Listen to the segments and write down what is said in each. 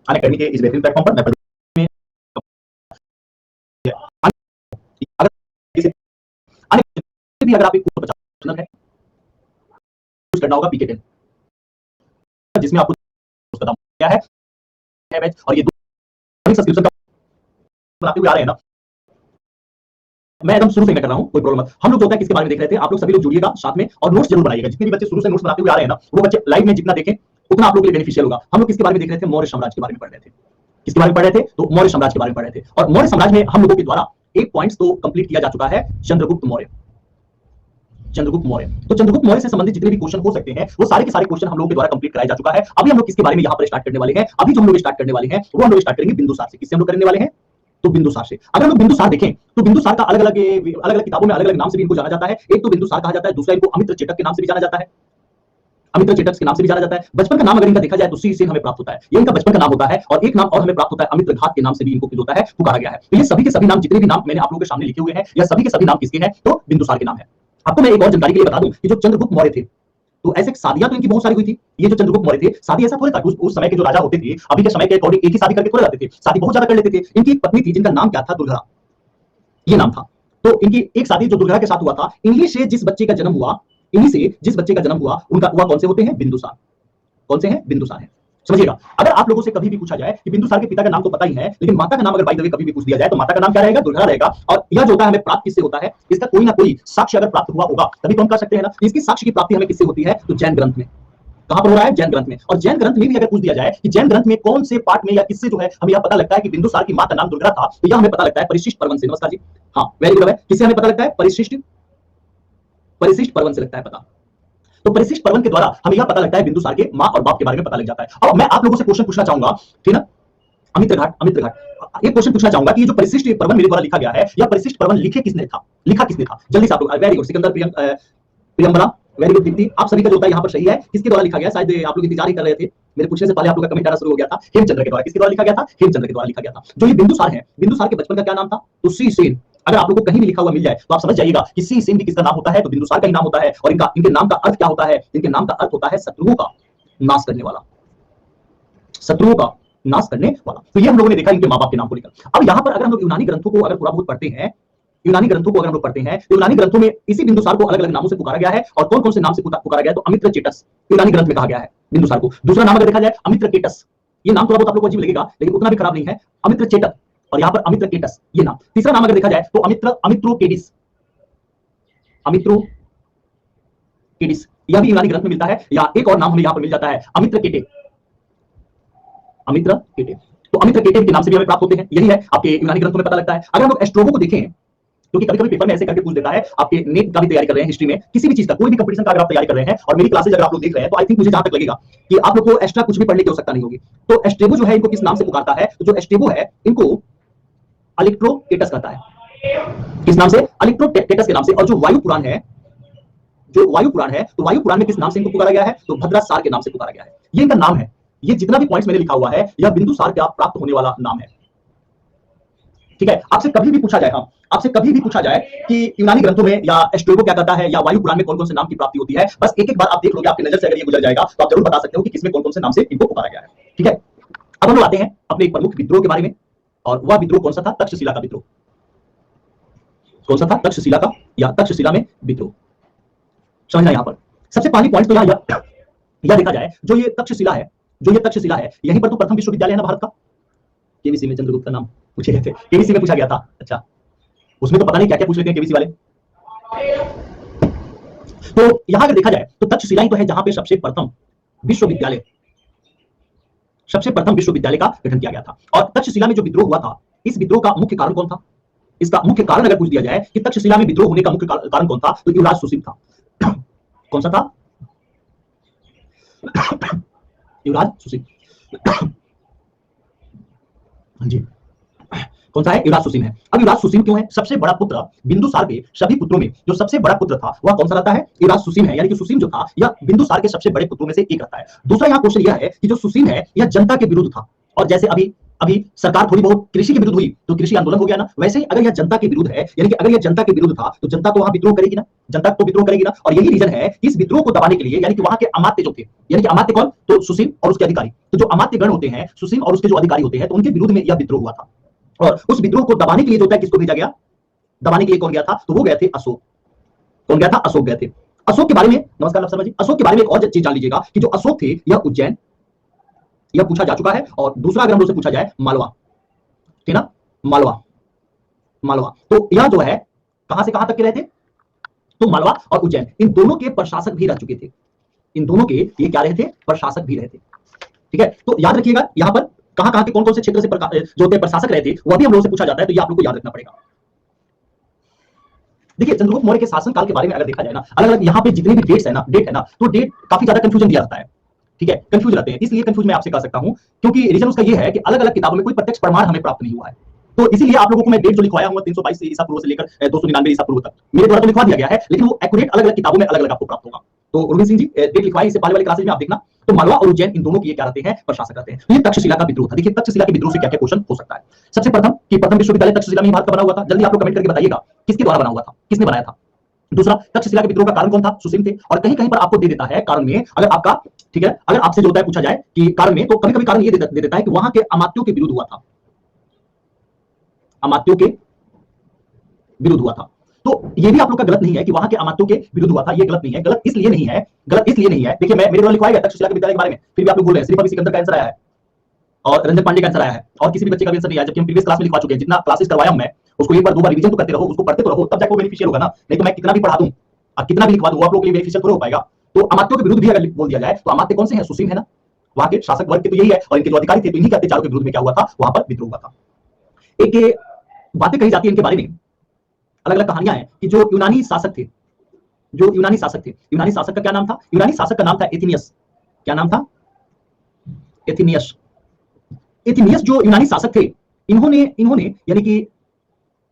Unacademy के इस बेहतरीन प्लेटफॉर्म पर मैं भी अगर आप एक कोर्स है कुछ करना होगा पीके जिसमें आपको क्या है और ये सब्सक्रिप्शन का बनाते हुए आ रहे हैं ना, मैं एकदम शुरू से मैं कर रहा हूं, कोई प्रॉब्लम हम लोग जो होता है किसके बारे में देख रहे थे, आप लोग सभी लोग जुड़िएगा साथ में और नोट्स जरूर बनाइएगा। जितने भी बच्चे शुरू से नोट्स बनाते हुए आ रहे हैं ना, वो बच्चे लाइव में जितना देखें उतना आप लोग के लिए बेनिफिशियल होगा। हम लोग किसके बारे में देख रहे थे, मौर्य साम्राज्य के बारे में पढ़ रहे थे। किसके बारे में पढ़ रहे थे, तो मौर्य साम्राज्य के बारे में पढ़ रहे थे। और मौर्य साम्राज्य में हम लोगों के द्वारा एक पॉइंट्स तो कंप्लीट किया जा चुका है, चंद्रगुप्त मौर्य। चंद्रगुप्त मौर्य, तो चंद्रगुप्त मौर्य से संबंधित जितने भी क्वेश्चन हो सकते हैं वो सारे के सारे क्वेश्चन हम लोगों के द्वारा कंप्लीट कराया जा चुका है। अभी हम लोग किसके बारे में यहाँ पर स्टार्ट करने वाले हैं, अभी जो हम लोग स्टार्ट करने वाले हैं वो हम लोग स्टार्ट करेंगे बिंदुसार से। किससे हम लोग करने वाले हैं, तो बिंदुसार से। अगर हम लोग बिंदुसार देखें तो बिंदुसार का अलग अलग किताबों में अलग अलग नाम से भी इनको जाना जाता है। एक तो बिंदुसार कहा जाता है, दूसरा इनको अमित्र चेटक के नाम से भी जाना जाता है। अमित्र चेटक के नाम से भी जाना जाता है। बचपन का नाम अगर इनका देखा जाए तो सी सेन हमें प्राप्त होता है, ये इनका बचपन का नाम होता है। और एक नाम और हमें प्राप्त होता है अमित्र घात के नाम से भी इनको होता है, पुकारा गया है। तो ये सभी के सभी नाम, जितने भी नाम मैंने आप लोगों के सामने लिखे हुए हैं, या सभी के सभी नाम किसके हैं, तो बिंदुसार के नाम है। आपको मैं एक और जानकारी के लिए बता दूं कि जो चंद्रगुप्त मौर्य थे, तो ऐसे शादियां तो इनकी बहुत सारी हुई थी। ये जो चंद्रगुप्त मौर्य थे, शादी ऐसा थोड़ा था कि उस समय के जो राजा होते थे, अभी के समय के अकॉर्डिंग एक ही शादी करके थोड़े जाते थे, शादी बहुत ज्यादा कर लेते थे। इनकी एक पत्नी थी जिनका नाम क्या था, दुर्घरा, ये नाम था। तो इनकी एक शादी जो दुर्घरा के साथ हुआ था, इन्हीं से जिस बच्चे का जन्म हुआ, इन्हीं से जिस बच्चे का जन्म हुआ, उनका हुआ कौन से होते हैं, बिंदुसार। कौन से हैं, बिंदुसार है। समझिएगा, अगर आप लोगों से कभी भी पूछा जाए कि बिंदुसार के पिता का नाम तो पता ही है, लेकिन माता का नाम अगर बाय द वे कभी भी पूछ दिया जाए तो माता का नाम क्या रहेगा, दुर्घरा रहेगा। और यह जो होता है हमें प्राप्त किससे होता है, इसका कोई ना कोई साक्ष्य अगर प्राप्त हुआ होगा तभी तो हम कर सकते हैं ना। इसकी साक्ष्य की प्राप्ति हमें किससे होती है, तो जैन ग्रंथ में। कहां पर हो रहा है, जैन ग्रंथ में। और जैन ग्रंथ में भी अगर पूछ दिया जाए कि जैन ग्रंथ में कौन से पार्ट में या किससे जो है हमें यह पता लगता है कि बिंदुसार की मां का नाम दुर्घरा था, तो यह हमें पता लगता है परिशिष्ट पर्वन से। नमस्कार जी, हाँ वेरी गुड है। किससे हमें पता लगता है, परिशिष्ट पर्वन से लगता है पता। तो परिशिष्ट पर्वन के द्वारा हमें यह पता लगता है बिंदुसार के मां और बाप के बारे में पता लग जाता है। अब मैं आप लोगों से क्वेश्चन पूछना चाहूंगा, ठीक है ना, अमित्र घाट एक क्वेश्चन पूछना चाहूंगा कि ये जो परिशिष्ट पर्वन मेरे द्वारा लिखा गया है, यह परिशिष्ट पर्वन लिखा किसने था, जल्दी से आप लोग। Very good Sikandar Priyambara, very good Deepti, आप सभी का जो होता है यहाँ पर सही है। किसके द्वारा लिखा गया, शायद आप लोग इंतजार ही कर रहे थे, मेरे पूछने से पहले आप लोग का कमेंट आना शुरू हो गया था। हेमचंद्र के द्वारा। किसके द्वारा लिखा गया था, हेमचंद्र के द्वारा लिखा गया था। जो ये बिंदुसार है, बिंदुसार के बचपन का क्या नाम था, तो सी सेन। अगर आप लोगों को कहीं भी लिखा हुआ मिल जाए तो आप समझ जाइएगा कि सी सेन भी किसका नाम होता है, तो बिंदुसार का ही नाम होता है। और इनके नाम का अर्थ क्या होता है, इनके नाम का अर्थ होता है शत्रुओं का नाश करने वाला, शत्रुओं का नाश करने वाला। तो ये हम लोगों ने देखा इनके मां बाप के नाम को लेकर। अब यहाँ पर अगर हम लोग यूनानी ग्रंथों को अगर थोड़ा बहुत पढ़ते हैं, यूनानी ग्रंथों को अगर हम लोग पढ़ते हैं, तो यूनानी ग्रंथों में इसी बिंदुसार को अलग अलग नामों से पुकारा गया है। और कौन कौन से नाम से पुकारा गया है, तो अमित्र चेटस यूनानी ग्रंथ में कहा गया है बिंदुसार को। दूसरा नाम अगर देखा जाए अमित्र केटस, ये नाम थोड़ा बहुत आप लोगों को अजीब लगेगा लेकिन उतना भी खराब नहीं है, अमित्र चेटक, और यहाँ पर अमित्र केटस ये नाम। तीसरा नाम अगर देखा जाए तो अमित्रोकेडिस, अमित्रोकेडिस, यह भी यूनानी ग्रंथ में मिलता है। या एक और नाम हमें यहाँ पर मिल जाता है अमित्र केटे, अमित्र केटे। तो अमित्र केटे के नाम से भी हमें प्राप्त होते हैं, यही है आपके यूनानी ग्रंथों में पता लगता है। अगर हम लोग एस्ट्रोगो को देखें, क्योंकि कभी-कभी पेपर में ऐसे करके पूछ देता है, आपके नेट का भी तैयारी कर रहे हैं, हिस्ट्री में किसी भी चीज का, कोई भी कंपटीशन का अगर आप तैयारी कर रहे हैं और मेरी क्लासेस अगर आप लोग देख रहे हैं, तो आई थिंक मुझे जहां तक लगेगा कि आप लोग को एक्स्ट्रा कुछ भी पढ़ने की आवश्यकता नहीं होगी। तो एस्ट्रेगो जो है इनको किस नाम से पुकारता है, तो जो एस्ट्रेगो है इनको अलेक्ट्रोकेटस कहता है। किस नाम से, अलेक्ट्रोकेटस के नाम से। और जो वायु पुराण है, जो वायु पुराण है, तो वायु पुराण में किस नाम से इनको पुकारा गया है, तो भद्रासार के नाम से पुकारा गया है। ये इनका नाम है। ये जितना भी पॉइंट्स मैंने लिखा हुआ है, यह बिंदुसार का प्राप्त होने वाला नाम है। ठीक है, आपसे कभी भी पूछा जाए, हाँ आपसे कभी भी पूछा जाए कि यूनानी ग्रंथों में या एस्ट्रोगो क्या कहता है या वायु पुराण में कौन कौन से नाम की प्राप्ति होती है, बस एक एक बार आप देख लोगे, आपकी नजर से अगर ये गुजर जाएगा तो आप जरूर बता सकते हो कि किसमें कौन कौन से नाम से इनको पुकारा गया है। ठीक है, अब हम लोग आते हैं अपने एक प्रमुख विद्रोह के बारे में। और वह विद्रोह कौन सा था, तक्षशिला का विद्रोह। कौन सा था, तक्षशिला का, या तक्षशिला में विद्रोह। समझना यहाँ पर सबसे पहली पॉइंट तो यह देखा जाए, जो ये तक्षशिला है, जो ये तक्षशिला है, यहीं पर तो प्रथम विश्वविद्यालय है ना भारत का। केबीसी में चंद्रगुप्त का नाम पूछे गए थे, केबीसी में पूछा गया था। अच्छा, उसमें तो पता नहीं क्या क्या पूछ लेते हैं केबीसी वाले। तो यहां अगर देखा जाए तो तक्षशिला ही तो है जहां पे सबसे प्रथम विश्वविद्यालय का गठन किया गया था। और तक्षशिला में जो विद्रोह हुआ था, इस विद्रोह का मुख्य कारण कौन था, इसका मुख्य कारण अगर पूछ दिया जाए कि तक्षशिला में विद्रोह होने का मुख्य कारण कौन था, तो युवराज सुशील था। कौन सा था, युवराज सुशील। हाँ जी, कौन सा है, युवराज सुशील है। अब युवराज सुशील क्यों है, सबसे बड़ा पुत्र बिंदुसार के सभी पुत्रों में जो सबसे बड़ा पुत्र था वह कौन सा रहता है, युवराज सुशील है। यानी कि सुशील जो था यह बिंदुसार के सबसे बड़े पुत्रों में से एक रहता है। दूसरा यहाँ क्वेश्चन यह है कि जो सुशील है यह जनता के विरुद्ध था। और जैसे अभी अभी सरकार थोड़ी बहुत कृषि के विरुद्ध हुई तो कृषि आंदोलन हो गया ना, वैसे ही अगर यह जनता के विरुद्ध है, यानी कि अगर यह जनता के विरुद्ध था तो जनता तो वहां विद्रोह करेगी ना, जनता तो विद्रोह करेगी ना। और यही रीजन है कि इस विद्रोह को दबाने के लिए, यानी कि वहां के अमात्य जो थे, यानी कि अमात्य कौन, तो सुशील और उसके अधिकारी, तो जो अमात्य गण होते हैं, सुशील और उसके जो अधिकारी होते हैं, तो उनके विरुद्ध में यह विद्रोह हुआ था। और उस विद्रोह को दबाने के लिए जो होता है किसको भेजा गया, दबाने के लिए कौन गया था, तो वो गए थे अशोक। कौन गया था, अशोक गए थे। अशोक के बारे में, नमस्कार शर्मा जी, अशोक के बारे में एक और चीज जान लीजिएगा कि जो अशोक थे यह उज्जैन, यह पूछा जा चुका है। और दूसरा अगर हम लोग से पूछा जाए मालवा, ठीक ना, मालवा, मालवा, तो यह जो है कहां से कहां तक के रहे थे, तो मालवा और उज्जैन, इन दोनों के प्रशासक भी रह चुके थे। इन दोनों के ये क्या रहे थे, प्रशासक भी रहे थे। ठीक है, तो याद रखिएगा यहां पर कहां कहां के कौन कौन से क्षेत्र से जो थे प्रशासक रहे थे, वह भी हम लोगों से पूछा जाता है, तो ये आप लोग को याद रखना पड़ेगा। देखिए चंद्रगुप्त मौर्य के शासनकाल के बारे में अगर देखा जाए ना, अलग अलग यहाँ पे जितने भी डेट्स है ना, डेट है ना, तो डेट काफी ज्यादा कंफ्यूजन दिया जाता है। ठीक है, कंफ्यूज रहते हैं, इसलिए कंफ्यूज मैं आपसे कर सकता हूं, क्योंकि रीजन उसका ये है कि अलग अलग किताबों में कोई प्रत्यक्ष प्रमाण हमें प्राप्त नहीं हुआ है। तो इसीलिए आप लोगों को मैं डेट जो लिखवाया हूं 322 ईसा पूर्व से लेकर 299 ईसा पूर्व तक मेरे द्वारा तो लिखवा दिया गया है, लेकिन वो एक्यूरेट अलग अलग किताबों में अलग अलग आपको प्राप्त होगा। तो रोहित सिंह जी डेट लिखवाई, इससे पहले वाली क्लासेज में आप देखना। तो मालवा और उज्जैन इन दोनों की ये क्या रहते हैं, प्रशासक रहते हैं। तो ये तक्षशिला का विद्रोह था। देखिए तक्षशिला के विद्रोह से क्या क्या क्वेश्चन हो सकता है। सबसे प्रथम कि प्रथम विश्वविद्यालय तक्षशिला में भारत का बना हुआ था, जल्दी आप लोग कमेंट करके बताइएगा किसके द्वारा बना हुआ था, किसने बनाया था। दूसरा, तक्षशिला के विद्रोह का कारण कौन था, सुसीम थे। और कहीं कहीं पर आपको दे देता है कारण में, अगर आपका, ठीक है, अगर आपसे जो होता है पूछा जाए कि कारण में, तो कभी कभी कारण ये दे देता है कि वहां के अमात्यों के विरुद्ध हुआ था, अमात्यों के विरुद्ध हुआ था। तो ये भी आप लोग का गलत नहीं है कि वहां के अमात्यों के विरुद्ध हुआ था, ये गलत नहीं है। गलत इसलिए नहीं है, गलत इसलिए नहीं है, देखिए मैं मेरे द्वारा लिखवाया गया तक्षशिला के विद्यालय के बारे में, फिर भी आप लोग बोल रहे हैं सिर्फ अभी सिकंदर का आंसर आया है और रंजन पांडे का आंसर आया है, और किसी भी बच्चे का भी आंसर नहीं आया, जबकि हम प्रीवियस क्लास में लिखवा चुके हैं। जितना क्लासेस करवाया हूं मैं, उसको एक बार दो बार रिवीजन तो करते रहो, उसको पढ़ते तो रहो, तब जाके वो बेनिफिशियल होगा ना। नहीं तो मैं कितना भी पढ़ा दूं और कितना भी लिखवा दूं, आप लोग के लिए बेनिफिशियल थोड़ा हो पाएगा। तो अमात्यों के विरुद्ध भी अगर बोल दिया जाए तो अमात्य कौन से हैं, सुसीम है ना, वहां के शासक वर्ग के तो यही है, और इनके जो अधिकारी थे तो इन्हीं के अत्याचारों के विरुद्ध में क्या हुआ था, वहां पर विद्रोह हुआ था। एक बातें कही जाती है इनके बारे में, अलग अलग कहानियां हैं कि जो यूनानी शासक थे, जो यूनानी शासक थे, यूनानी शासक का क्या नाम था, यूनानी शासक का नाम था एथिनियस। क्या नाम था, एथिनियस। एथिनियस जो यूनानी शासक थे, इन्होंने इन्होंने यानी कि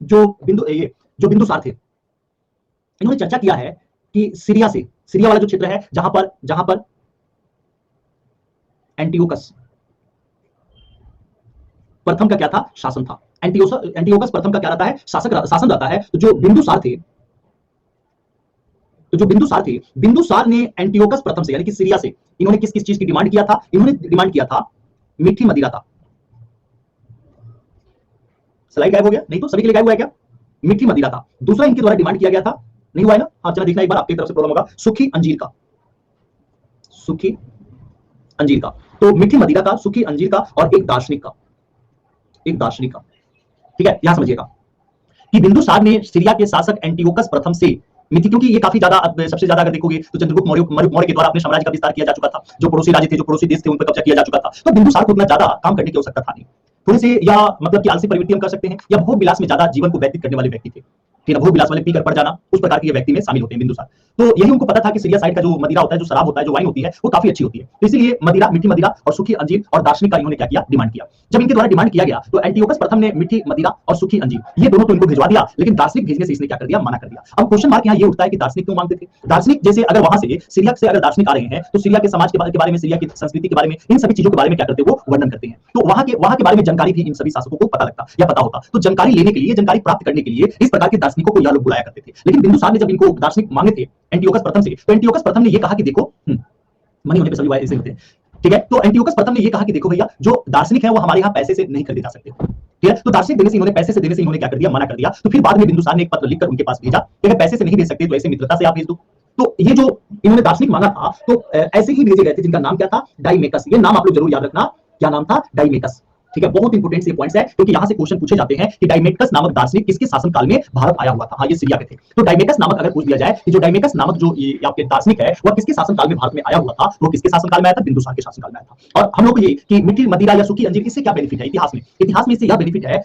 जो बिंदुसार थे, इन्होंने चर्चा किया है कि सीरिया से, सीरिया वाला जो क्षेत्र है जहां पर एंटियोकस प्रथम का क्या था, शासन था। एंटियोकस प्रथम का क्या रहता है, शासन रहता है। तो जो बिंदुसार थे, बिंदुसार ने एंटियोकस प्रथम से यानी कि सीरिया से इन्होंने किस किस चीज की डिमांड किया था, इन्होंने डिमांड किया था मीठी मदिरा का। स्लाइड गायब हो गया, नहीं तो सभी के लिए गायब हुआ है क्या, मीठी मदिरा का। दूसरा इनके द्वारा डिमांड किया गया था, नहीं हुआ है ना, हाँ चला देखना एक बार, आपकी तरफ से प्रॉब्लम होगा, सूखी अंजीर का, सूखी अंजीर का। तो मीठी मदिरा का, सूखी अंजीर का, और एक दार्शनिक का, एक दार्शनिक का। ठीक है, यहां समझिएगा कि बिंदुसार ने सीरिया के शासक एंटियोकस प्रथम से मिथि, क्योंकि ये काफी ज्यादा, सबसे ज्यादा अगर देखोगे तो चंद्रगुप्त मौर्य के द्वारा अपने साम्राज्य का विस्तार किया जा चुका था, जो पड़ोसी राज्य थे, जो पड़ोसी देश थे, उन पर कब्जा किया जा चुका था। तो बिंदुसार को उतना ज्यादा काम करने की आवश्यकता था नहीं, थोड़े से या मतलब कि आलसी प्रवृत्ति हम कर सकते हैं, या भोग विलास में ज्यादा जीवन को व्यतीत करने वाले व्यक्ति थे। ठीक है, भोग विलास वाले पीकर पड़ जाना, उस प्रकार के व्यक्ति में शामिल होते हैं बिंदुसार। तो यही उनको पता था कि सीरिया साइड का जो मदिरा होता है, जो शराब होता है, जो वाइन होती है, वो काफी अच्छी होती है। तो इसलिए मदिरा, मीठी मदिरा और सूखी अंजीर और दार्शनिक का इन्होंने क्या किया, डिमांड किया। जब इनके द्वारा डिमांड किया गया तो एंटियोकस प्रथम ने मीठी मदिरा और सूखी अंजीर ये दोनों तो इनको भिजवा दिया, लेकिन दार्शनिक भेजने से इसने क्या कर दिया, मना कर दिया। अब क्वेश्चन मार्क यहाँ ये उठता है कि दार्शनिक क्यों मांगते थे। दार्शनिक जैसे अगर वहां से सीरिया से अगर दार्शनिक आ रहे हैं तो सीरिया के समाज के बारे में, सीरिया की संस्कृति के बारे में, इन सभी चीजों के बारे में क्या करते हैं, वो वर्णन करते हैं। तो वहां के बारे में जानकारी भी इन सभी शासकों को पता लगता या पता होता। तो जानकारी लेने के लिए, जानकारी प्राप्त करने के लिए इस प्रकार के दार्शनिकों को यह लोग बुलाया करते थे। लेकिन बिंदुसार ने जब इनको दार्शनिक मांगे थे एंटियोकस प्रथम से, तो एंटियोकस प्रथम ने ये कहा कि देखो, मनी होने पे सभी ऐसे होते हैं। ठीक है, तो एंटियोकस प्रथम ने ये कहा कि देखो भैया, जो दार्शनिक है वो हमारे यहाँ पैसे से नहीं खरीदे जा सकते। ठीक है, तो दार्शनिक देने से इन्होंने, पैसे से देने से इन्होंने क्या कर दिया, मना कर दिया। तो फिर बाद में बिंदुसार ने एक पत्र लिखकर उनके पास भेजा कि अगर पैसे से नहीं भेज सकते तो ऐसे मित्रता से आप भेज दो। तो ये जो इन्होंने दार्शनिक मांगा था, तो ऐसे ही भेजे गए थे, जिनका नाम क्या था, डाइमेकस। ये नाम आप लोग जरूर याद रखना, क्या नाम था, डाइमेकस। ठीक है, बहुत इंपोर्टेंट से पॉइंट्स है, क्योंकि यहां से क्वेश्चन पूछे जाते हैं कि डाइमेकस नामक दार्शनिक किसके शासनकाल में भारत आया हुआ था। हाँ, ये सीरिया के थे। तो डाइमेकस नामक अगर पूछ दिया जाए कि जो डाइमेकस नामक जो आपके दार्शनिक है, वह किसके शासनकाल में भारत में आया हुआ था, वो किसके शासनकाल में आया था, बिंदुसार के शासनकाल में आया था। और हम लोग ये कि मीठी मदिरा या सूखी अंजीर, इससे क्या बेनिफिट है इतिहास में, इतिहास में इससे यह बेनिफिट है,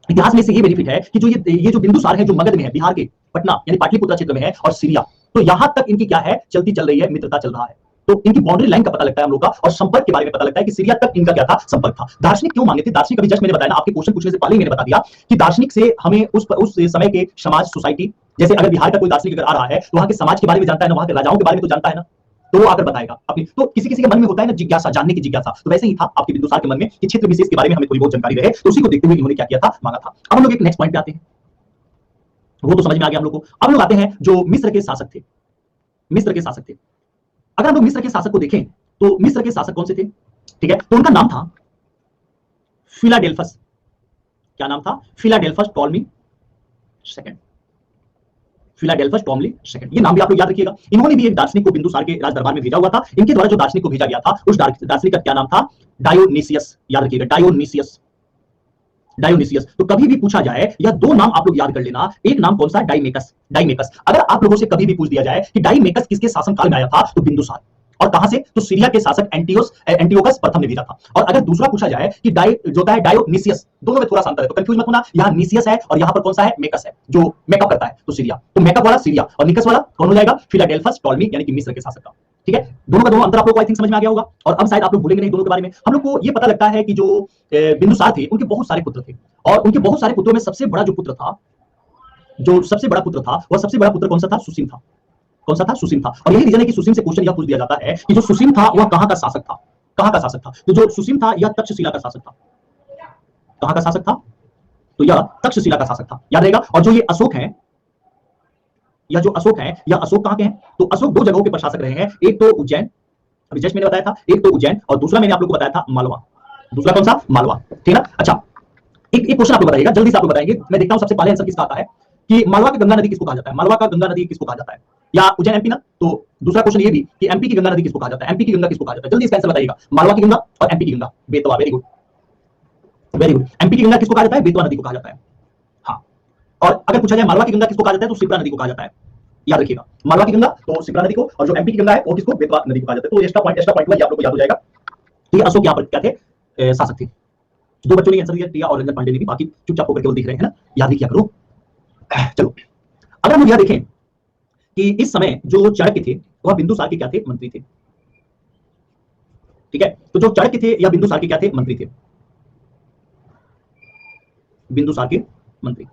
इतिहास में से ये बेनिफिट है कि जो ये जो बिंदुसार है, जो मगध में है, बिहार के पटना यानी पाटलिपुत्र क्षेत्र में है, और सीरिया, तो यहां तक इनकी क्या है, चलती चल रही है, मित्रता चल रहा है। तो इनकी बाउंड्री लाइन का पता लगता है हम लोग का, और संपर्क के बारे में पता लगता है कि सीरिया तक इनका क्या था, संपर्क था। दार्शनिक क्यों मांगे थे, दार्शनिक अभी जस्ट मैंने बताया ना, आपके क्वेश्चन पूछने से पहले ही मैंने बता दिया कि दार्शनिक से हमें उस समय के समाज, सोसाइटी, जैसे अगर बिहार का कोई दार्शनिक अगर आ रहा है तो वहां के समाज के बारे में जानता है ना, वहां के राजाओं के बारे में तो जानता है ना, तो वो आकर बताएगा अपनी। तो किसी किसी के मन में होता है ना जिज्ञासा, जानने की जिज्ञासा, तो वैसे ही था आपके बिंदुसार के मन में कि क्षेत्र विशेष के बारे में हमें थोड़ी बहुत जानकारी रहे, तो उसी को देखते हुए इन्होंने क्या किया था, मांगा था। अब हम लोग एक नेक्स्ट पॉइंट पे आते हैं, वो तो समझ में आ गया हम लोग को। अब हम लोग आते हैं जो मिस्र के शासक थे, मिस्र के शासक थे। अगर हम लोग मिस्र के शासक को देखें तो मिस्र के शासक कौन से थे, ठीक है, तो उनका नाम था फिलाडेल्फस। क्या नाम था, फिलाडेल्फस टॉलमी सेकंड, फिलाडेल्फस टॉमली सेकंड, ये नाम भी आप लोग याद रखिएगा। इन्होंने भी एक दार्शनिक को बिंदुसार के राज दरबार में भेजा हुआ था। इनके द्वारा जो दार्शनिक को भेजा गया था उस दार्शनिक का क्या नाम था, डायोनिसियस, याद रखिएगा, डायोनिसियस, डायोनिसियस। तो कभी भी पूछा जाए, यह दो नाम आप लोग याद कर लेना, एक नाम कौन सा, डाइमेकस, डाइमेकस। अगर आप लोगों से कभी भी पूछ दिया जाए कि डाइमेकस किसके शासनकाल में आया था, तो बिंदुसार। और कहां से, तो सीरिया के शासक एंटियोकस प्रथम ने भेजा था। और अगर दूसरा पूछा जाए कि जो होता है डायोनिसियस, दोनों में थोड़ा सा अंतर है, तो कंफ्यूज मत होना, यहां निसियस है और यहां पर कौन सा है, मेकस है, जो मेकअप करता है, तो सीरिया, तो मेकअप वाला सीरिया और निकस वाला कौन हो जाएगा, फिलाडेल्फस टॉलमी, यानी कि मिस्र के शासक का। ठीक है, दोनों का दोनों अंतर आप लोग को आई थिंक समझ में आ गया होगा। और अब शायद आप लोग भूलेंगे नहीं दोनों के बारे में। हम लोग को ये पता लगता है कि जो बिंदुसार थे उनके बहुत सारे पुत्र थे, और उनके बहुत सारे पुत्रों में सबसे बड़ा जो पुत्र था, जो सबसे बड़ा पुत्र था, वह सबसे बड़ा पुत्र कौन सा था, सुसीम था। कौन सा था, सुसीम था। और यही रीजन है कि सुसीम से क्वेश्चन यह पूछ दिया जाता है कि जो सुसीम था वह कहां का शासक था, कहां का शासक था। तो जो सुसीम था यह तक्षशिला का शासक था। कहां का शासक था, तो यह तक्षशिला का शासक था, याद रहेगा। और जो ये अशोक है, यह जो अशोक है, यह अशोक कहां के हैं, तो अशोक दो जगहों के प्रशासक रहे हैं, एक तो उज्जैन, अभी जस्ट मैंने बताया था, एक तो उज्जैन, और दूसरा मैंने आप लोगों को बताया था मालवा। दूसरा कौन सा, मालवा, ठीक है ना। अच्छा, एक क्वेश्चन आप लोग बताइएगा, जल्दी से आप लोग बताएंगे, मैं देखता हूं सबसे पहले आंसर किसका आता है, कि मालवा की गंगा नदी किसको कहा जाता है, मालवा का गंगा नदी किसको कहा जाता है, या उज्जैन एमपी ना। तो दूसरा क्वेश्चन ये भी कि एमपी की गंगा नदी किसको कहा जाता है, एमपी की गंगा किसको कहा जाता है, जल्दी इसका आंसर बताइएगा, मालवा की गंगा और एमपी की Ganga, Betwa, very good, very good. MP की गंगा किसको कहा जाता है, बेतवा नदी को कहा जाता है, हाँ। और अगर पूछा जाए मालवा की गंगा किसको कहा जाता है, तो शिप्रा नदी को कहा जाता है, याद रखिएगा, मालवा की गंगा तो शिप्रा नदी को, और जो एमपी की गंगा है वो किसको, बेतवा नदी को कहा जाता है। तो एक्स्ट्रा पॉइंट हुआ, आप लोग को याद हो जाएगा कि अशोक यहाँ पर क्या थे, शासक थे। दो बच्चों ने आंसर दिया, टिया और रंजन पांडे ने भी, बाकी चुपचाप होकर केवल दिख रहे हैं ना, याद ही किया करो। चलो, अगर हम यह देखें कि इस समय जो चाणक्य थे वह बिंदुसार के क्या थे, मंत्री थे, ठीक है। तो जो चाणक्य थे या बिंदुसार के क्या थे, मंत्री थे, बिंदुसार के मंत्री।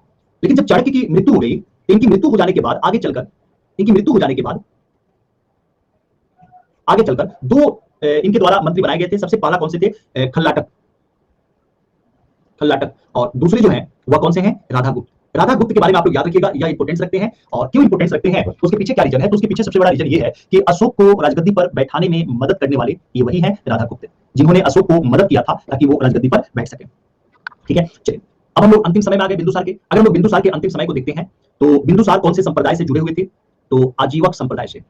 लेकिन जब चाणक्य की मृत्यु हो गई, इनकी मृत्यु हो जाने के बाद आगे चलकर, इनकी मृत्यु हो जाने के बाद आगे चलकर दो इनके द्वारा मंत्री बनाए गए थे। सबसे पहला कौन से थे, खल्लाटक, खल्लाटक, और दूसरे जो हैं वह कौन से हैं, राधागुप्त। राधागुप्त के बारे में आप लोग याद रखिएगा, यह इंपोर्टेंस रखते हैं। और क्यों इंपोर्टेंस रखते हैं, उसके पीछे क्या रीजन है, तो उसके पीछे सबसे बड़ा रीजन ये है कि अशोक को राजगद्दी पर बैठाने में मदद करने वाले ये वही हैं, राधागुप्त, जिन्होंने अशोक को मदद किया था ताकि वो राजगद्दी पर बैठ सके। ठीक है, चलिए अब हम लोग अंतिम समय में आ गए बिंदुसार के। अगर हम लोग बिंदुसार के अंतिम समय को देखते हैं, तो बिंदुसार कौन से संप्रदाय से जुड़े हुए थे, तो आजीवक संप्रदाय से।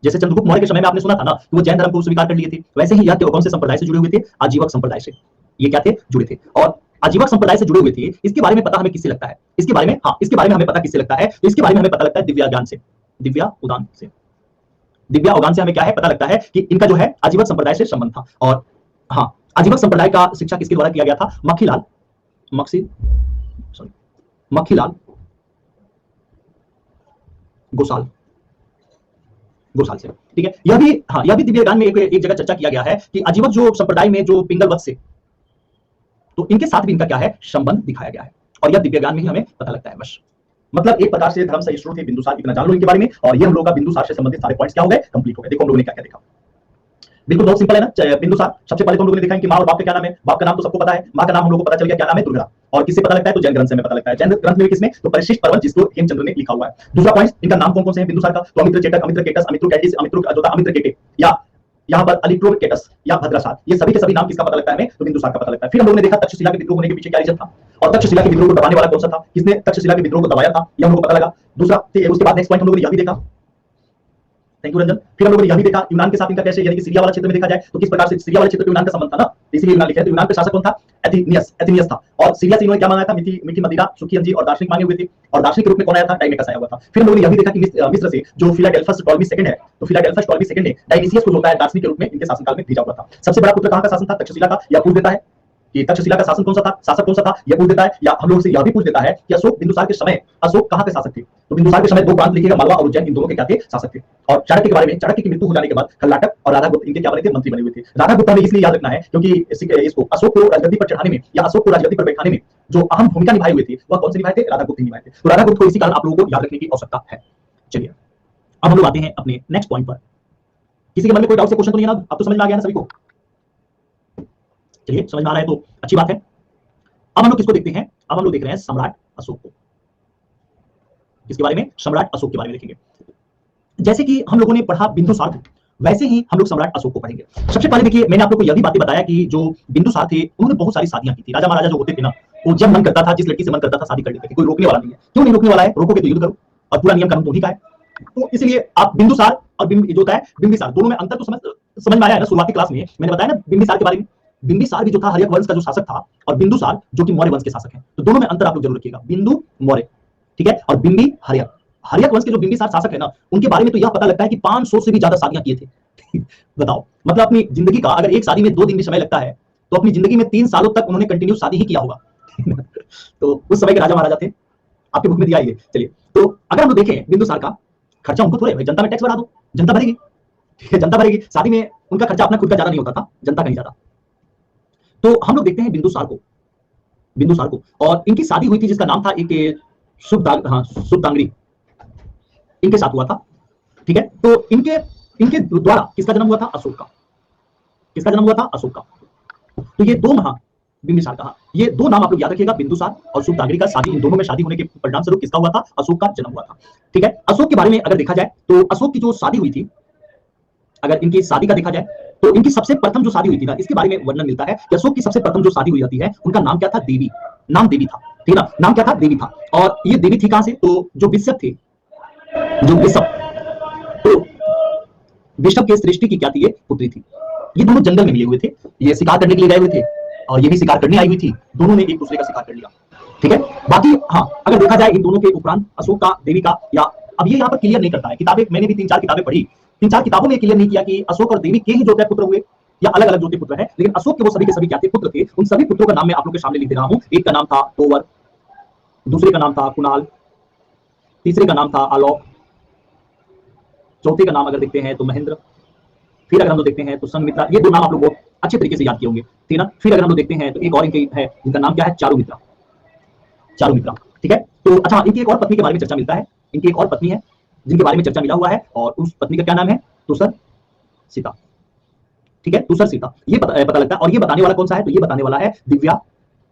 जैसे चंद्रगुप्त मौर्य के समय में आपने सुना था ना कि वो जैन धर्म को स्वीकार कर लिए थे, वैसे ही यह कौन से संप्रदाय से जुड़े हुए थे, आजीवक संप्रदाय से। ये क्या थे, जुड़े थे। और आजीवक संप्रदाय से जुड़े हुए थे, इसके बारे में पता हमें किससे लगता है, इसके बारे में, हाँ, इसके बारे में हमें पता किससे लगता है, तो इसके बारे में हमें पता लगता है दिव्या ज्ञान से, दिव्या उदान से। दिव्या उदान से हमें क्या है, पता लगता है कि इनका जो है आजीवक संप्रदाय से संबंध था। और हाँ, आजीवक संप्रदाय का शिक्षा किसके द्वारा किया गया था, मक्खीलाल, मक्खीलाल गोसाल, गोसाल से। ठीक है, यह भी, हाँ, यह भी दिव्य ज्ञान में एक जगह चर्चा किया गया है कि आजीवक जो संप्रदाय में जो पिंगल वत्स से, तो इनके साथ भी इनका क्या है, संबंध दिखाया गया है। और यह दिव्य ज्ञान में ही हमें पता लगता है बस। मतलब एक प्रकार से धर्म सहिष्णु थे बिंदुसार, इतना जान लो इनके बारे में। और ये हम लोग का बिंदुसार से संबंधित सारे पॉइंट्स क्या हो गए, कंप्लीट हो गए। देखो हम लोगों ने क्या क्या देखा, बिल्कुल बहुत सिंपल है ना। बिंदुसार, सबसे पहले तो हम लोगों ने देखा कि माँ और बाप का क्या नाम है, बाप का नाम तो सबको पता है, माँ का नाम हम लोगों को पता चल गया क्या नाम है, दुर्गा। और किससे पता लगता है, तो जैन ग्रंथ से पता लगता है। जैन ग्रंथ में किसमें, तो परिशिष्ट पर्वत, जिसको हेमचंद्र ने लिखा हुआ है। दूसरा पॉइंट, इनका नाम कौन कौन से हैं बिंदुसार का, तो अमित्र चेटक, अमित्र केटस, अमित्र कैटिस, अमित्र केटे, या यहाँ पर अलिप्रोकेटस या भद्रासात, ये सभी के सभी नाम किसका पता लगता है हमें, तो बिंदुसार का पता लगता है। फिर हम लोगों ने देखा तक्षशिला के विद्रोह होने के पीछे क्या रीजन था, और तक्षशिला के विद्रोह को दबाने वाला कौन सा था, किसने तक्षशिला के विद्रोह को दबाया था, ये हम लोगों को पता लगा। दूसरा, उसके बाद नेक्स्ट पॉइंट हम लोगों ने यह भी देखा, थैंक यू रंजन। फिर हम लोगों ने यह भी देखा यूनान के साथ इनका कैसे, यानी कि सीरिया वाला क्षेत्र में देखा जाए तो किस प्रकार से सीरिया वाले क्षेत्र में यूनान का संबंध था ना, इसीलिए यूनान लिखा है। तो यूनान का शासक कौन था, एथेनियस था। और सीरिया से इन्होंने क्या मांगा था, मीठी मदिरा, सुखी अंजीर और दार्शनिक मांगे हुए थे। और दार्शनिक के रूप में कौन आया था, डाइमेकस आया हुआ था। फिर हम लोगों ने यह भी देखा कि मिस्र से जो फिलाडेल्फस टॉलमी सेकंड है, तो फिलाडेल्फस टॉलमी सेकंड ने डायनिसियस को होता है दार्शनिक के रूप में इनके शासनकाल में भेजा हुआ था। सबसे बड़ा पुत्र कहां का शासन था, तक्षशिला का। यह पूछ देता है कि तक्षशिला का शासन कौन सा था, शासक कौन सा था, यह पूछ देता है। या हम लोग से यह भी पूछ देता है कि अशोक, बिंदुसार के समय अशोक कहां के शासक थे, तो बिंदुसार के समय दो प्रांत लिखिएगा, मालवा और उज्जैन, इन दोनों के क्या थे, शासक थे। और चाणक्य के बारे में, चाणक्य की मृत्यु हो जाने के बाद खल्लाटक और राधागुप्त इनके क्या बने थे, मंत्री बने हुए थे। राधागुप्त हमें इसलिए याद रखना है क्योंकि इसको अशोक को राजगद्दी पर चढ़ाने में या अशोक को राजगद्दी पर बैठाने में जो अहम भूमिका निभाई हुई थी, वह कौन से निभाए थे, राधागुप्त ही निभाए थे। तो राधागुप्त को इसी कारण आप लोगों को याद रखने की आवश्यकता है। चलिए अब हम लोग आते हैं अपने नेक्स्ट पॉइंट पर। किसी के मन में कोई डाउट से क्वेश्चन तो नहीं है ना? अब तो समझ में आ गया ना सभी को? चलिए, समझ में आ रहा है तो अच्छी बात है। अब हम लोग किसको देखते हैं? अब हम लोग देख रहे हैं सम्राट अशोक को। किसके बारे में? सम्राट अशोक के बारे में देखेंगे। जैसे कि हम लोगों ने पढ़ा बिंदुसार को, वैसे ही हम लोग सम्राट अशोक को पढ़ेंगे। सबसे पहले देखिए, मैंने आप लोग को यह भी बातें बताया कि जो बिंदुसार थे उन्होंने बहुत सारी शादियां की थी। राजा महाराजा जो होते थे ना, वो जब मन करता था, जिस लड़की से मन करता था शादी कर लेते थे। कोई रोकने वाला नहीं है। क्यों नहीं रोकने वाला है? रोकोगे तो युद्ध करो, और पूरा नियम कानून तो उन्हीं का है। तो इसलिए आप बिंदुसार और जो होता है बिंबिसार, दोनों में अंतर तो समझ में आया है ना? शुरुआती क्लास में मैंने बताया ना बिंबिसार के बारे में। बिंबिसार भी जो था हर्यक वंश का जो शासक था, और बिंदुसार जो कि मौर्य वंश के शासक हैं। तो दोनों में अंतर आप लोग जरूर रखिएगा। बिंदु मौर्य, ठीक है, और बिंबी हर्यक। हर्यक वंश के जो बिंबिसार शासक है ना, उनके बारे में तो यह पता लगता है कि 500 से भी ज्यादा शादियां किए थे। बताओ, मतलब अपनी जिंदगी का अगर एक शादी में 2 दिन भी समय लगता है, तो अपनी जिंदगी में 3 सालों तक उन्होंने कंटिन्यू शादी ही किया होगा। तो उस समय के राजा महाराजा थे। आपके बुक में दिया है ये। चलिए, तो अगर हम लोग देखें बिंदुसार का खर्चा, उनको थोड़े भाई जनता में टैक्स बढ़ा दो, जनता भरेगी, ठीक है, जनता भरेगी। शादी में उनका खर्चा अपना खुद का ज्यादा नहीं होता था, जनता का ही ज्यादा। तो हम लोग देखते हैं बिंदुसार को, बिंदुसार को, और इनकी शादी हुई थी जिसका नाम था एक शुभदांगरी, इनके साथ हुआ था, ठीक है। तो इनके इनके द्वारा किसका जन्म हुआ था? अशोक का। किसका जन्म हुआ था? अशोक का। तो ये दो महा बिंबिसार का, ये दो नाम आप लोग याद रखिएगा, बिंदुसार और शुभदांगरी का शादी, इन दोनों में शादी होने के परिणाम स्वरूप किसका हुआ था? अशोक का जन्म हुआ था, ठीक है। अशोक के बारे में अगर देखा जाए तो अशोक की जो शादी हुई थी, अगर इनकी शादी का देखा जाए तो इनकी सबसे प्रथम जो शादी हुई थी ना, इसके बारे में वर्णन मिलता है कि अशोक की सबसे प्रथम जो शादी हुई जाती है, उनका नाम क्या था? देवी। नाम देवी था, ठीक है ना? नाम क्या था? देवी था। और ये देवी थी कहां से? तो जो बिशप थे, जो बिशप, तो बिशप के सृष्टि की क्या थी? ये पुत्री थी। ये दोनों जंगल में मिले हुए थे, ये शिकार करने के लिए गए हुए थे, और ये भी शिकार करने आई हुई थी। दोनों ने एक दूसरे का शिकार कर लिया, ठीक है। बाकी हाँ, अगर देखा जाए इन दोनों के उपरांत अशोक का, देवी का, या अब ये यहाँ पर क्लियर नहीं करता है। किताबें मैंने भी 3-4 किताबें पढ़ी, 3-4 किताबों में क्लियर नहीं किया कि अशोक और देवी के ही जो पुत्र हुए या अलग अलग जो पुत्र है, लेकिन अशोक के वो सभी के सभी क्या थे? पुत्र थे। उन सभी पुत्रों का नाम मैं आप लोग के सामने लिख दे रहा हूँ। एक का नाम था तोवर, दूसरे का नाम था कुणाल, तीसरे का नाम था आलोक, चौथे का नाम अगर देखते हैं तो महेंद्र, फिर अगर हम लोग देखते हैं तो संघमित्रा। ये दो नाम आप लोग बहुत अच्छे तरीके से याद किए होंगे, ठीक है ना। फिर अगर हम लोग देखते हैं तो एक और इनके है जिनका नाम क्या है? चारुमित्रा। चारुमित्रा, ठीक है। तो अच्छा, इनकी एक और पत्नी के बारे में चर्चा मिलता है। इनकी एक और पत्नी है जिनके बारे में चर्चा मिला हुआ है, और उस पत्नी का क्या नाम है? तुसर सीता, ठीक है, तुसर सीता। ये पता लगता है। और ये बताने वाला कौन सा है? तो ये बताने वाला है दिव्या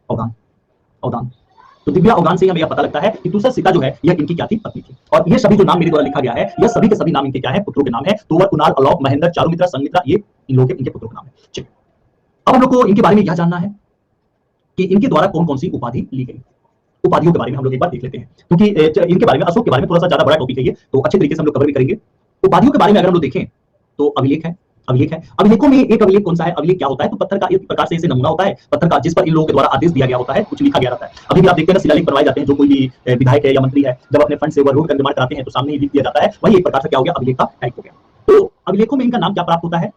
अवदान। अवदान, तो दिव्या अवदान से हमें यह पता लगता है कि तुसर सीता जो है यह इनकी क्या थी? पत्नी थी। और ये सभी जो नाम मेरे द्वारा लिखा गया है, यह सभी के सभी नाम इनके क्या है? पुत्रों के नाम है। तोवर, कुणाल, आलोक, महेंद्र, चारुमित्रा, संघमित्रा, ये इन लोगों के इनके पुत्रों के नाम है। चलिए, अब हम लोग को इनके बारे में यह जानना है कि इनके द्वारा कौन कौन सी उपाधि ली गई। उपाधियों के बारे में हम लोग एक बार देख लेते हैं, क्योंकि इनके बारे में, अशोक के बारे में थोड़ा सा ज्यादा बड़ा टॉपिक है ये, तो अच्छे तरीके से हम लोग कवर भी करेंगे। उपाधियों के बारे में अगर हम लोग देखें तो अभिलेख है। अभिलेख है। अभिलेखों में एक अभिलेख कौन सा है? अभिलेख क्या होता है? तो पत्थर का एक प्रकार से इसे नमूना होता है, पत्थर का, जिस पर इन लोगों के द्वारा आदेश दिया गया होता है, कुछ लिखा गया रहता है। अभी भी आप देखते हैं ना, शिलालेख बनवाए जाते हैं, जो कोई भी विधायक है या मंत्री है, जब अपने फंड से वह रोड का निर्माण कराते हैं तो सामने ही लिख दिया जाता है। वही एक प्रकार से क्या हो गया? अभिलेख का टाइप हो गया। तो अभिलेखों में इनका नाम क्या प्राप्त होता है?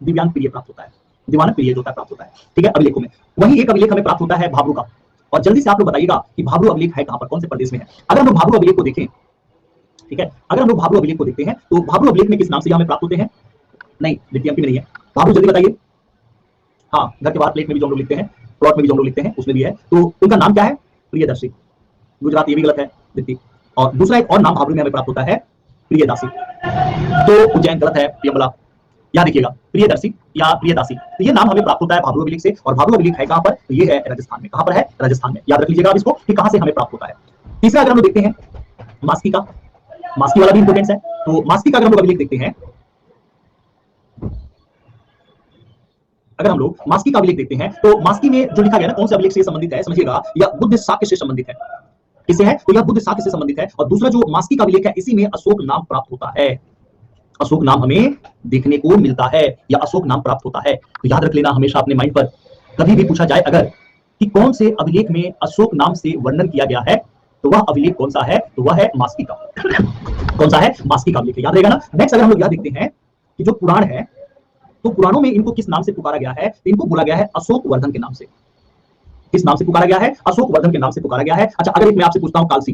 दिव्यांग प्रिय प्राप्त होता है, दीवाना प्रिय जो प्राप्त होता है, ठीक है, अभिलेखों में। वही एक अभिलेख हमें प्राप्त होता है भाबरू का। और जल्दी से आप लोग बताइएगा कि भाबरू अभिलेख है कहां पर, कौन से प्रदेश में है? अगर हम लोग भाबरू अभिलेख को देखें, ठीक है, अगर हम लोग भाबरू अभिलेख को देखते हैं तो भाबरू अभिलेख में किस नाम से हमें प्राप्त होते हैं? नहीं, द्वितीय अंक में नहीं है। भाबरू जल्दी बताइए। हाँ, घर के बाहर प्लेट में भी जो हम लोग लिखते हैं, प्लॉट में भी जो हम लोग लिखते हैं, उसमें भी है। तो उनका नाम क्या है? प्रियदर्शी। गुजरात, ये भी गलत है, द्वितीय। और दूसरा एक और नाम भाबरू में हमें प्राप्त होता है, प्रियदासी। तो उज्जैन गलत है, यमला। याद रखिएगा, प्रियदर्शी या प्रियदासी। तो ये नाम हमें प्राप्त होता है भाबरू अभिलेख से। और भाबरू अभिलेख है कहां पर? तो ये है राजस्थान में। कहां पर है? राजस्थान में। याद रख लीजिएगा आप इसको कि कहां से हमें प्राप्त होता है। तीसरा अगर हम लोग देखते हैं मास्की का, मास्की वाला भी इंपोर्टेंस है। तो मास्की का अगर हम लोग अभिलेख देखते हैं, अगर हम लोग मास्की का अभिलेख देखते हैं तो मास्की में जो लिखा गया ना, कौन से अभिलेख से संबंधित है समझिएगा, यह बुद्ध शाक्य से संबंधित है। किससे है? तो यह बुद्ध शाक्य से संबंधित है। और दूसरा जो मास्की का अभिलेख है, इसी में अशोक नाम प्राप्त होता है। अशोक नाम हमें देखने को मिलता है, या अशोक नाम प्राप्त होता है। तो याद रख लेना हमेशा अपने माइंड पर, कभी भी पूछा जाए अगर कि कौन से अभिलेख में अशोक नाम से वर्णन किया गया है, तो वह अभिलेख कौन सा है? तो वह है मास्की का। कौन सा है? मास्की का अभिलेख, याद रहेगा ना। नेक्स्ट अगर हम लोग यह देखते हैं कि जो पुराण है, तो पुराणों में इनको किस नाम से पुकारा गया है? इनको बोला गया है अशोक वर्धन के नाम से। किस नाम से पुकारा गया है? अशोक वर्धन के नाम से पुकारा गया है। अच्छा, अगर मैं आपसे पूछता हूं कालसी,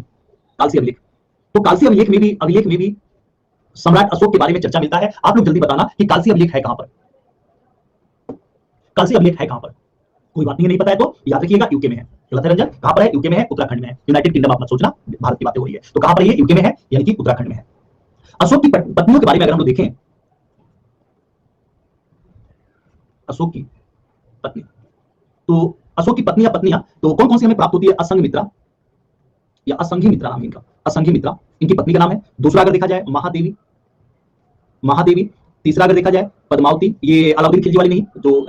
कालसी अभिलेख, तो कालसी अभिलेख में भी सम्राट अशोक के बारे में चर्चा मिलता है। आप लोग जल्दी बताना कि कालसी अभिलेख है कहां पर? कालसी अभिलेख है कहां पर? कोई बात नहीं पता है तो याद रखिएगा, यूके में है। गलत है रंजन? कहां पर है? यूके में है, उत्तराखंड में है। यूनाइटेड किंगडम आप मत सोचना, भारत की बातें हो रही है। तो कहां पर ये? यूके में है, यानी कि उत्तराखंड में है। अशोक की पत्नियों के बारे में अगर हम लोग देखें अशोक की पत्नी। तो अशोक की पत्नी या पत्नियां तो कौन कौन सी हमें प्राप्त होती है? असंग मित्रा या असंगी मित्रा नाम है इनका, असंगी मित्रा इनकी पत्नी का नाम है। दूसरा अगर देखा जाए महादेवी, महादेवी। तीसरा अगर देखा जाए पद्मावती, ये अलाउद्दीन खिलजी वाली नहीं, जो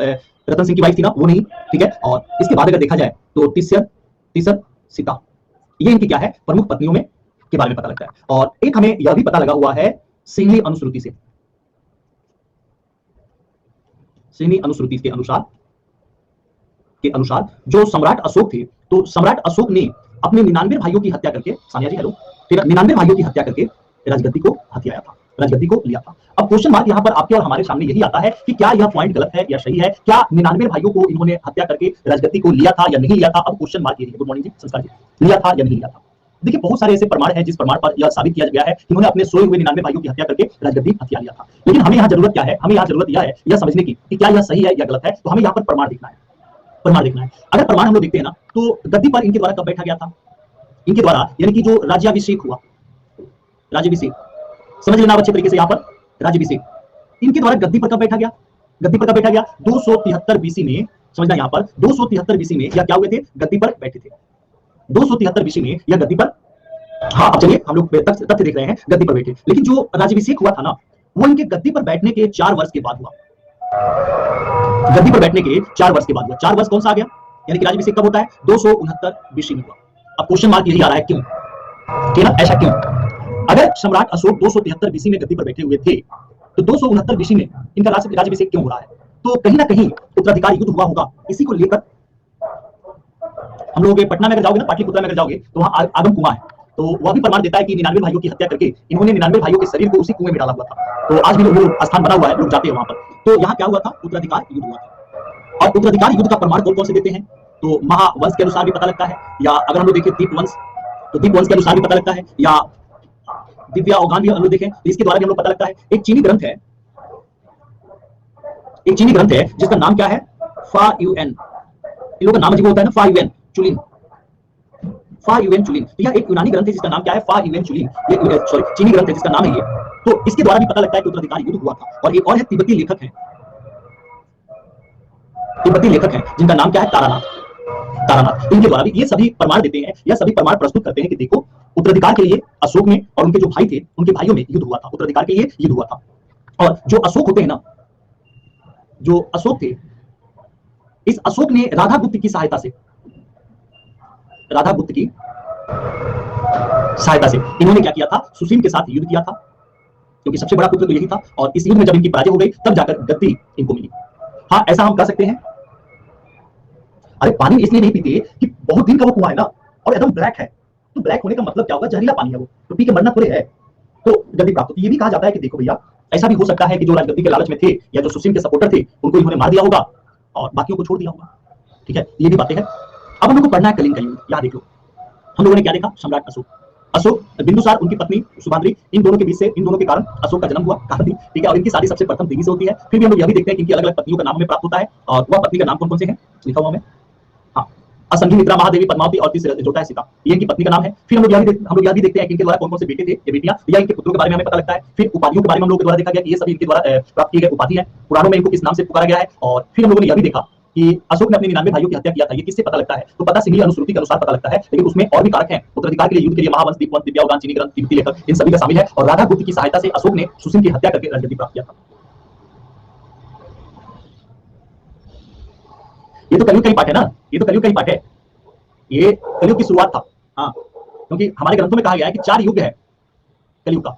रतन सिंह की वाइफ थी ना, वो नहीं, ठीक है। और इसके बाद अगर देखा जाए तो तीसर तीसर सीता, ये इनकी क्या है? प्रमुख पत्नियों में के बारे में पता लगता है। और एक हमें यह भी पता लगा हुआ है सिंहली अनुश्रुति से, सिंहली अनुश्रुति के अनुसार जो सम्राट अशोक थे, तो सम्राट अशोक ने अपने 99 भाइयों की हत्या करके, सानिया जी हेलो, फिर 99 भाइयों की हत्या करके राजगद्दी को हथियाया था, राजगद्दी को लिया था। अब क्वेश्चन मार्क यहाँ पर आपके और हमारे सामने यही आता है कि क्या यह पॉइंट गलत है या सही है? क्या 99 भाइयों को इन्होंने हत्या करके राजगद्दी को लिया था या नहीं लिया था? अब क्वेश्चन मार्क यही है। गुड मॉर्निंग जी, संस्कार जी, लिया था या नहीं लिया था? देखिए बहुत सारे ऐसे प्रमाण हैं जिस प्रमाण पर यह साबित किया गया है कि उन्होंने अपने सोए हुए 99 भाइयों की हत्या करके राजगद्दी हथिया लिया था। लेकिन हमें यहाँ जरूरत क्या है? हमें यहाँ जरूरत यह है यह समझने की कि क्या यह सही है या गलत है। तो हमें यहाँ पर प्रमाण देखना है, प्रमाण देखना है। अगर प्रमाण हम लोग देखते हैं ना, तो गद्दी पर इनके द्वारा कब बैठा गया था? इनके द्वारा यानी कि जो राज्याभिषेक हुआ, राज्याभिषेक समझ लेना अच्छे तरीके से, यहाँ पर राज्याभिषेक इनके द्वारा गद्दी पर कब बैठा गया? गद्दी पर कब बैठा गया? 273 बीसी में, समझना यहाँ पर 273 बीसी में यह क्या हुए थे? गद्दी पर बैठे थे। 273 बीसी में यह गद्दी पर, हाँ अब चलिए हम लोग तथ्य देख रहे हैं, गद्दी पर बैठे। लेकिन जो राज्याभिषेक हुआ था ना, वो इनके गद्दी पर बैठने के 4 वर्ष के बाद हुआ। गद्दी पर बैठने के 4 वर्ष के बाद हुआ। 4 वर्ष कौन सा आ गया? यानी कि राज्याभिषेक कब होता है? 269 बीसी में हुआ। अब क्वेश्चन मार्क यही आ रहा है, क्यों? ठीक है, ऐसा क्यों? अगर सम्राट अशोक 273 बीसी में गद्दी पर बैठे हुए थे, तो 269 बीसी में इनका राज्याभिषेक क्यों हो रहा है? तो कहीं ना कहीं उत्तराधिकार युद्ध हुआ होगा, इसी को लेकर। हम लोग पटना में अगर जाओगे ना, पाटलिपुत्र में अगर जाओगे, तो वहां आगम कुआं है, तो वह भी प्रमाण देता है कि 99 भाइयों की हत्या करके इन्होंने 99 भाइयों के शरीर को उसी कुएं में डाला हुआ था। तो आज भी वो स्थान बना हुआ है, लोग जाते हैं वहां पर। तो यहाँ क्या हुआ था? उत्तराधिकार युद्ध हुआ था। और उत्तराधिकार युद्ध का प्रमाण कौन कौन से देते हैं? तो महावंश के अनुसार भी पता लगता है, या अगर हम लोग देखें दीपवंश, तो दीपवंश के अनुसार भी पता लगता है, या दिव्या अवगान भी हम लोग देखें तो इसके द्वारा भी हम लोग पता लगता है। एक चीनी ग्रंथ है, एक चीनी ग्रंथ है जिसका नाम क्या है? फा यूएन। इन लोगों का नाम अजीब होता है ना, फा यूएन चुलिन, फा यूएन चुलिन। तो यह एक यूनानी ग्रंथ है जिसका नाम क्या है? फा यूएन चुलिन। ये सॉरी चीनी ग्रंथ है जिसका नाम है ये। तो इसके द्वारा भी पता लगता है कि उत्तराधिकार युद्ध हुआ था। और एक और है तिब्बती लेखक है, तिब्बती लेखक है जिनका नाम क्या है? तारानाथ, तारानाथ। इनके द्वारा भी ये सभी प्रमाण देते हैं, यह सभी प्रमाण प्रस्तुत करते हैं कि देखो उत्तराधिकार के लिए अशोक में और उनके जो भाई थे, उनके भाइयों में युद्ध हुआ था, उत्तराधिकार के लिए युद्ध हुआ था। और जो अशोक होते हैं ना, जो अशोक थे, इस अशोक ने राधा गुप्त की सहायता से, राधा गुप्त की सहायता से इन्होंने क्या किया था? सुसीम के साथ युद्ध किया था, क्योंकि सबसे बड़ा पुत्र तो यही था। और इस युद्ध में जब इनकी पराजय हो गई, तब जाकर गद्दी इनको मिली। हाँ ऐसा हम कर सकते हैं। अरे पानी इसलिए नहीं पीते कि बहुत दिन का वो कुआं है ना, और एकदम ब्लैक है, तो ब्लैक होने का मतलब क्या होगा? जहरीला पानी है वो, तो पी के मरना थोड़े है। तो गद्दी प्राप्त होती है। ये भी कहा जाता है कि देखो भैया, ऐसा भी हो सकता है कि जो राजगद्दी के लालच में थे या जो सुसीम के सपोर्टर थे, उनको इन्होंने मार दिया होगा और बाकियों को छोड़ दिया होगा। ठीक है, ये भी बातें हैं। अब हम लोग को पढ़ना है कलिंग का युद्ध। यहाँ देख लो, हम लोगों ने क्या देखा? सम्राट अशोक, अशोक बिंदुसार, उनकी पत्नी सुभाद्री, इन दोनों के बीच से, इन दोनों के कारण अशोक का जन्म हुआ, गांधी। ठीक है, और इनकी शादी सबसे प्रथम देवी से होती है। फिर भी हम लोग यह भी देखते हैं कि इनकी अलग अलग पत्नियों का नाम हमें प्राप्त होता है। और वह पत्नी का नाम कौन कौन से हैं लिखा हुआ हमें? हाँ, असंगी मित्रा, महादेवी, पद्मावती और तीसरा जो है सीता, ये इनकी पत्नी का नाम है। फिर हम लोग यह भी देखते हैं कि इनके द्वारा कौन कौन से बेटे थे या बेटियां, या इनके पुत्रों के बारे में हमें पता लगता है। फिर उपाधियों के बारे में हम लोग के द्वारा देखा गया कि ये सभी इनके द्वारा प्राप्त की गई उपाधि है। पुराणों में इनको किस नाम से पुकारा गया है। और फिर हम लोगों ने यह भी देखा कि अशोक ने अपने 99 भाइयों की हत्या किया था। ये किससे पता लगता है? तो पता सिंहली अनुश्रुति के अनुसार पता लगता है, लेकिन उसमें और भी कारक हैं। उत्तराधिकार के लिए युद्ध के लिए महावंश, दीपवंश, दिव्या अवगान, चीनी ग्रंथ, तिब्बती लेखक, इन सभी का शामिल है। और राधा गुप्त की सहायता से अशोक ने सुसीम की हत्या करके राजगद्दी प्राप्त किया था। ये तो कलयुग का ही पाठ है ना, ये तो कलयुग का ही पाठ है, ये कलयुग की शुरुआत था। हाँ, क्योंकि हमारे ग्रंथों में कहा गया है कि 4 युग है कलयुग का,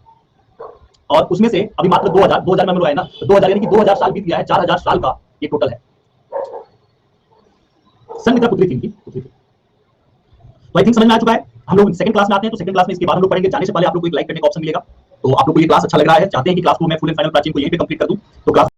और उसमें से अभी मात्र 2000 में हम लोग आए ना, तो 2000 यानी कि 2000 साल बीत गया है, 4000 साल का ये टोटल है। संघमित्रा पुत्री थी इनकी, पुत्री थी। तो आई थिंक समझ में आ चुका है। हम लोग सेकंड क्लास में आते हैं, तो सेकंड क्लास में इसके बाद हम लोग पढ़ेंगे। जाने से पहले आप लोग को एक लाइक करने का ऑप्शन मिलेगा। तो आप लोग को ये क्लास अच्छा लग रहा है, चाहते हैं कि क्लास को मैं फुल एंड फाइनल प्राचीन को यहीं पे कंप्लीट कर दूं, तो क्लास